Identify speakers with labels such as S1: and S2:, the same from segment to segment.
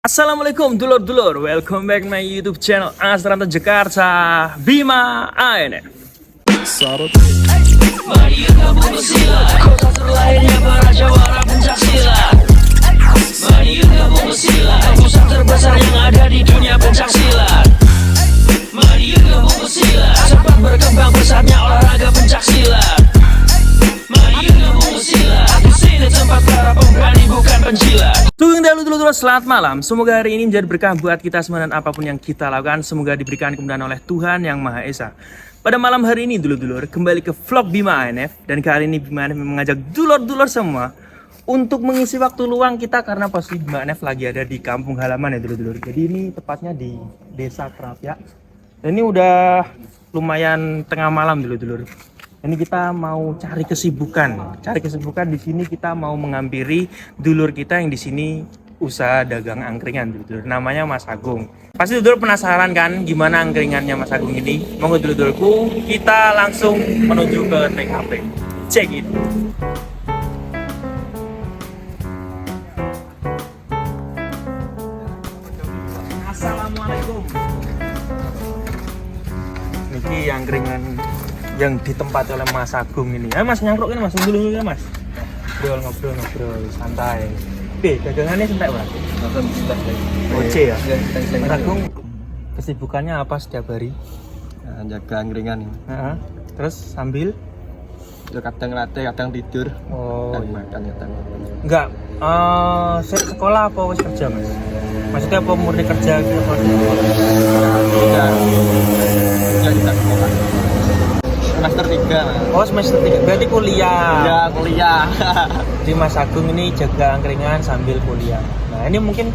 S1: Assalamualaikum dulur-dulur, welcome back my YouTube channel Asranta Jakarta Bima ANF.
S2: Mari gabung silat, kota terlainnya para jawara pencak silat. Mari gabung silat, pusat terbesar yang ada di dunia pencak silat. Mari gabung silat, cepat berkembang pesatnya olahraga pencak silat. Mari gabung silat, di sini tempat para pemberani bukan penjilat.
S1: Dulur-dulur, selamat malam. Semoga hari ini menjadi berkah buat kita semua dan apapun yang kita lakukan. Semoga diberikan kemudahan oleh Tuhan Yang Maha Esa. Pada malam hari ini dulur-dulur, kembali ke vlog Bima ANF. Dan kali ini Bima ANF mengajak dulur-dulur semua untuk mengisi waktu luang kita, karena pasti Bima ANF lagi ada di kampung halaman ya dulur-dulur. Jadi ini tepatnya di Desa Kerapia. Dan ini udah lumayan tengah malam dulur-dulur. Ini kita mau cari kesibukan. Di sini kita mau menghampiri dulur kita yang di sini usaha dagang angkringan dulur. Namanya Mas Agung. Pasti dulur penasaran kan gimana angkringannya Mas Agung ini? Monggo dulurku, kita langsung menuju ke TKP. Check it. Assalamualaikum. Niki angkringan yang ditempati oleh Mas Agung ini. Mas nyangkruk ini Mas, dulu ya Mas. Ngobrol santai. Dagangannya santai Mas. Oce ya. Mas Agung kesibukannya apa setiap hari?
S3: Nah, jaga angkringan.
S1: Terus sambil
S3: Kadang latih, kadang tidur,
S1: oh
S3: kadang makan, kadang
S1: enggak sekolah apa wis kerja Mas? Maksudnya apa murni kerja gitu?
S3: tidak kita sekolah. Semester 3.
S1: Oh semester 3, berarti kuliah.
S3: Ya kuliah.
S1: Di Mas Agung ini jaga angkringan sambil kuliah. Nah ini mungkin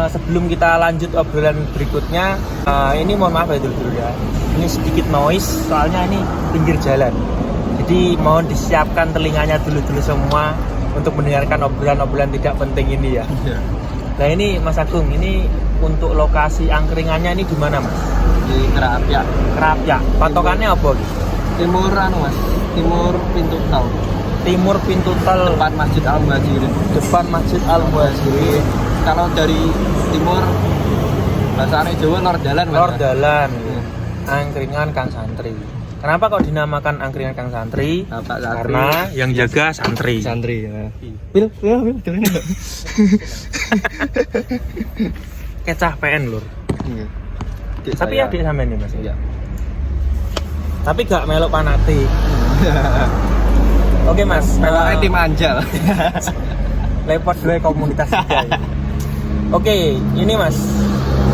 S1: sebelum kita lanjut obrolan berikutnya, ini mohon maaf ya dulu ya. Ini sedikit noise, soalnya ini pinggir jalan. Jadi mohon disiapkan telinganya dulu semua untuk mendengarkan obrolan-obrolan tidak penting ini ya. Nah ini Mas Agung, ini untuk lokasi angkringannya ini di mana Mas?
S3: Di Kerapia.
S1: Kerapia. Patokannya apa?
S3: Timur Mas. Timur pintu tol.
S1: Timur pintu tol.
S3: Depan Masjid Al Muhajirin.
S1: Depan Masjid Al Muhajirin.
S3: Kalau dari timur bahasa Jawa lor dalan.
S1: Lor dalan. Angkringan Kang Santri. Kenapa kok dinamakan angkringan Kang Santri?
S3: Bapak Santri.
S1: Karena yang jaga santri.
S3: Santri ya.
S1: Bil. Kecah PN lur. Tapi ya adik sampean nih Mas.
S3: Iya.
S1: Tapi gak melok panati. Oke Mas,
S3: Meloknya tim Anjal.
S1: lepot dua komunitas juga ya. Oke, ini Mas.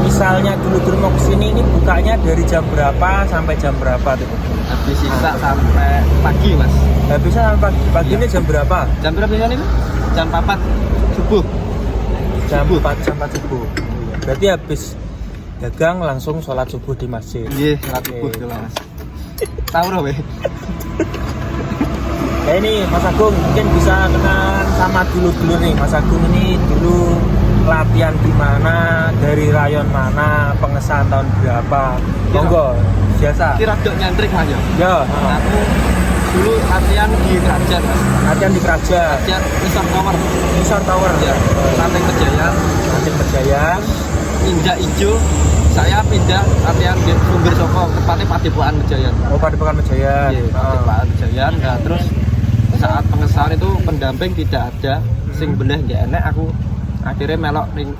S1: Misalnya dulu mau kesini, ini bukanya dari jam berapa sampai jam berapa tuh?
S3: Habis sisa sampai pagi Mas.
S1: Habisnya sampai pagi ini jam berapa?
S3: Jam berapa ini? Jam 4 subuh.
S1: Jam 4 subuh. Berarti habis dagang langsung sholat subuh di masjid.
S3: Iya, sholat subuh ke Mas. Tahu loh weh.
S1: Ya ini Mas Agung mungkin bisa kenalan sama dulu nih. Mas Agung ini dulu latihan di mana, dari rayon mana, pengesahan tahun berapa? Monggo, biasa.
S3: Kira dok nyantrik Mas ya.
S1: Ya,
S3: Aku dulu latihan di Kerajaan Mas.
S1: latihan di Kerajaan.
S3: Latihan Nissan Tower.
S1: Nissan Tower.
S3: Ya. Lantai Kejaya.
S1: Nanti Berjaya.
S3: Injak Ijo. Saya pindah latihan di Sumber Soko, tepatnya Padepokan Mejayan.
S1: Oh, Padepokan Mejayan.
S3: Iya, Padepokan Mejayan. Nah, terus saat pengesahan itu pendamping tidak ada, sing belah nggak enak, aku akhirnya melok ring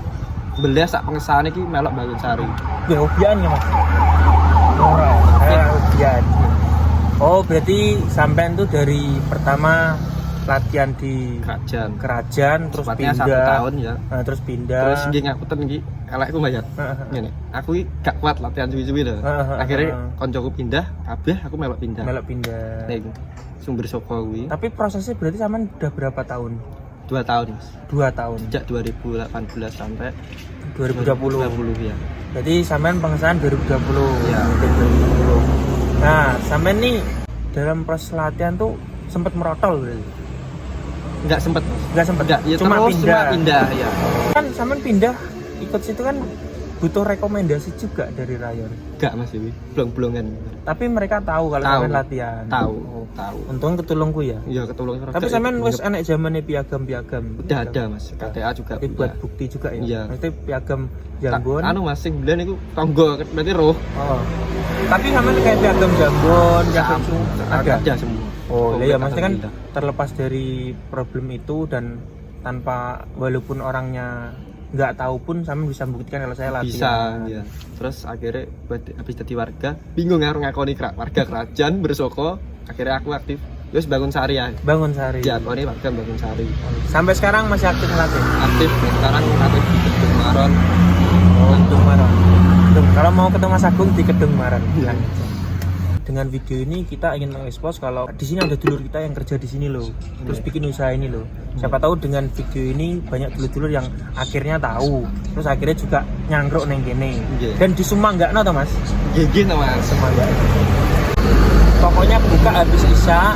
S3: belah sak pengesahan iki melok Bangun Sari.
S1: Ya hobian ya Mas. Hobian. Oh, berarti sampean tuh dari pertama latihan di Kerajaan terus
S3: Tepatnya
S1: pindah
S3: 1 tahun ya.
S1: Nah, terus pindah.
S3: Terus nggih ngakuten iki elekku bayar. Ngene. Aku iki gak kuat latihan suwi-suwi lho. Akhirnya koncoku pindah, kabeh aku melok pindah.
S1: Melok pindah.
S3: Ning Sumber Soko kuwi.
S1: Tapi prosesnya berarti sampean udah berapa tahun?
S3: 2 tahun Mas.
S1: 2 tahun.
S3: Sejak 2018 sampai
S1: 2020.
S3: 2020 ya.
S1: Berarti sampean pengesahan 2020.
S3: Ya.
S1: 2020. Nah, sampean nih dalam proses latihan tuh sempat merotol berarti.
S3: Enggak sempet Mas.
S1: Enggak sempat.
S3: Enggak, ya
S1: Cuma
S3: terus
S1: pindah.
S3: Cuma pindah ya.
S1: Kan sampean pindah ikut situ kan butuh rekomendasi juga dari Rayon.
S3: Gak Mas ini, blong-blongan.
S1: Tapi mereka tahu kalau
S3: Tahu.
S1: sampean latihan.
S3: Tahu,
S1: Oh.
S3: tahu.
S1: Untung ketulungku ya.
S3: Iya ketulung.
S1: Tapi sampean wis enek zamane piagam-piagam.
S3: udah ada Mas, KTA juga.
S1: Tapi buat
S3: punya.
S1: bukti juga ya.
S3: Iya.
S1: Itu piagam
S3: Tak-
S1: Jambon.
S3: Anu Mas sing belen iku tonggo berarti roh.
S1: Oh. Tapi sampean kayak piagam Jambon, piagam ada.
S3: Ada semua.
S1: Oh, iya, maksudnya kan
S3: Alhamdulillah.
S1: terlepas dari problem itu dan tanpa walaupun orangnya nggak tahu pun sampean bisa membuktikan kalau saya
S3: bisa
S1: latihan.
S3: ya. Terus akhirnya habis jadi warga bingung harus ngakoni warga kerajaan bersoko, akhirnya aku aktif terus bangun sari ya.
S1: Bangun Sari.
S3: Ya, aku ini warga bangun sari.
S1: Sampai sekarang masih aktif ngelatih.
S3: Aktif sekarang aktif di Kedung Maron.
S1: Oh, Kedung Maron. Kalau mau ketemu Mas Agung di Kedung Maron.
S3: Iya.
S1: Dengan video ini kita ingin mengekspos kalau di sini ada dulur kita yang kerja di sini loh. Terus
S3: Iya.
S1: bikin usaha ini loh. Siapa tahu dengan video ini banyak dulur-dulur yang akhirnya tahu. Terus akhirnya juga nyangkruk neng kene.
S3: Iya.
S1: Dan di Sumanggakno toh Mas.
S3: Gigi no Mas.
S1: Pokoknya buka habis isya,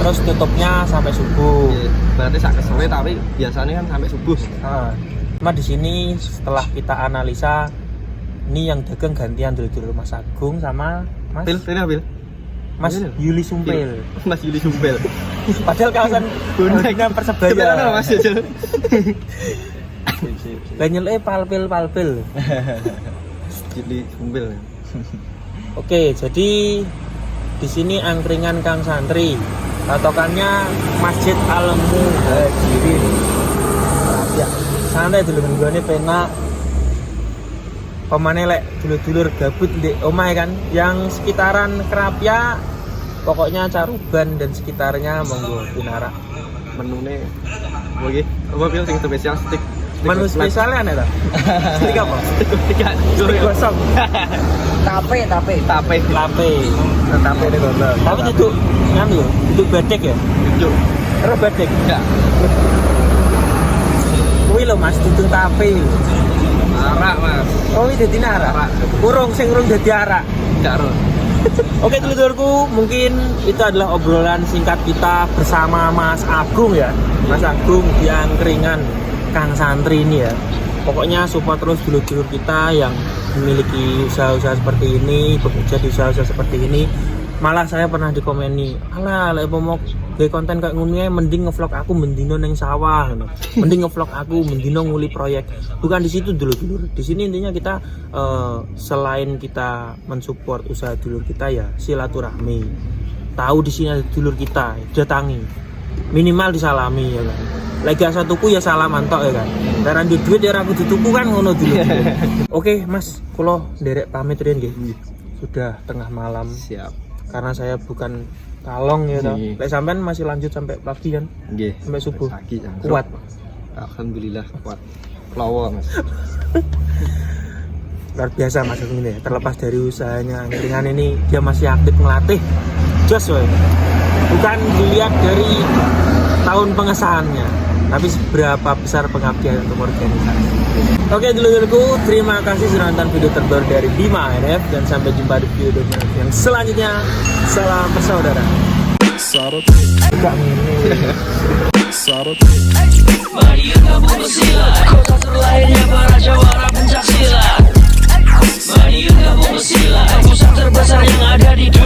S1: terus tutupnya sampai subuh.
S3: Iya, berarti sak kesele tapi biasanya kan sampai subuh.
S1: Nah, cuma di sini setelah kita analisa, ini yang dagang gantian dulur-dulur Mas Agung sama Mas
S3: Pil.
S1: Mas
S3: Ini.
S1: Yuli Sumpil.
S3: Mas Yuli Sumpel.
S1: Padahal kawasan Bonek Persebaya.
S3: Sebenarnya Mas Jajal.
S1: Banyel palpil.
S3: Yuli Sumpel.
S1: Oke, jadi di sini angkringan Kang Santri. Patokannya Masjid Al Muhajirin. Ya, santai dulu mingguannya penak. Pemane lek dulur-dulur gabut di omah kan, yang sekitaran Kerapia, pokoknya Caruban dan sekitarnya monggo Pinara.
S3: Menune oke. Apa pil sing spesial stick.
S1: Menu spesialnya ada tak? Stik apa?
S3: Tiga.
S1: Stik gosong.
S3: Tape.
S1: Lape.
S3: Tape ini gosong.
S1: Tapi itu nganu, itu bedek ya?
S3: Juk.
S1: Terus bedek.
S3: Enggak.
S1: Kuwi lho Mas, dudung tape.
S3: Arak Mas.
S1: Oh, ini dadi arak. Urung sing urung dadi arak.
S3: Enggak roh.
S1: Oke dulur-dulurku, mungkin itu adalah obrolan singkat kita bersama Mas Agung ya. Mas Agung di angkringan Kang Santri ini ya. Pokoknya support terus dulur-dulur kita yang memiliki usaha-usaha seperti ini, bekerja di usaha-usaha seperti ini. Malah saya pernah dikomeni, alah lek mau gawe konten kayak ngono mending ngevlog aku mendino neng sawah ngono. Mending ngevlog aku mendino nguli proyek. Bukan di situ dulur-dulur. Di sini intinya kita selain kita mensupport usaha dulur kita ya silaturahmi. Tahu di sini ada dulur kita, datangi. Minimal disalami ya kan. Lagi asa tuku ya salaman tok ya kan. Karena di duit ya aku dituku kan ngono dulu. Oke, Mas, kula nderek pamit riyen nggih. Sudah tengah malam.
S3: Siap.
S1: Karena saya bukan kalong ya toh.
S3: Iya.
S1: Lek sampean masih lanjut sampai pagi kan?
S3: Nggih.
S1: Sampai subuh.
S3: Pagi jangkrik.
S1: Kuat.
S3: Alhamdulillah kuat. Lowo Mas.
S1: Luar biasa Mas Agung ini ya. Terlepas dari usahanya angkringan ini dia masih aktif melatih. Jos woy. Bukan dilihat dari tahun pengesahannya, tapi seberapa besar pengabdian untuk organisasi. Oke dulur-dulurku, terima kasih sudah nonton video terbaru dari Bima NF dan sampai jumpa di video yang selanjutnya. Salam bersaudara. Enggak ini.
S2: Mari kita bersilat, kota terlahirnya para jawara pencak silat. Mari kita bersilat, pusat terbesar yang ada di dunia.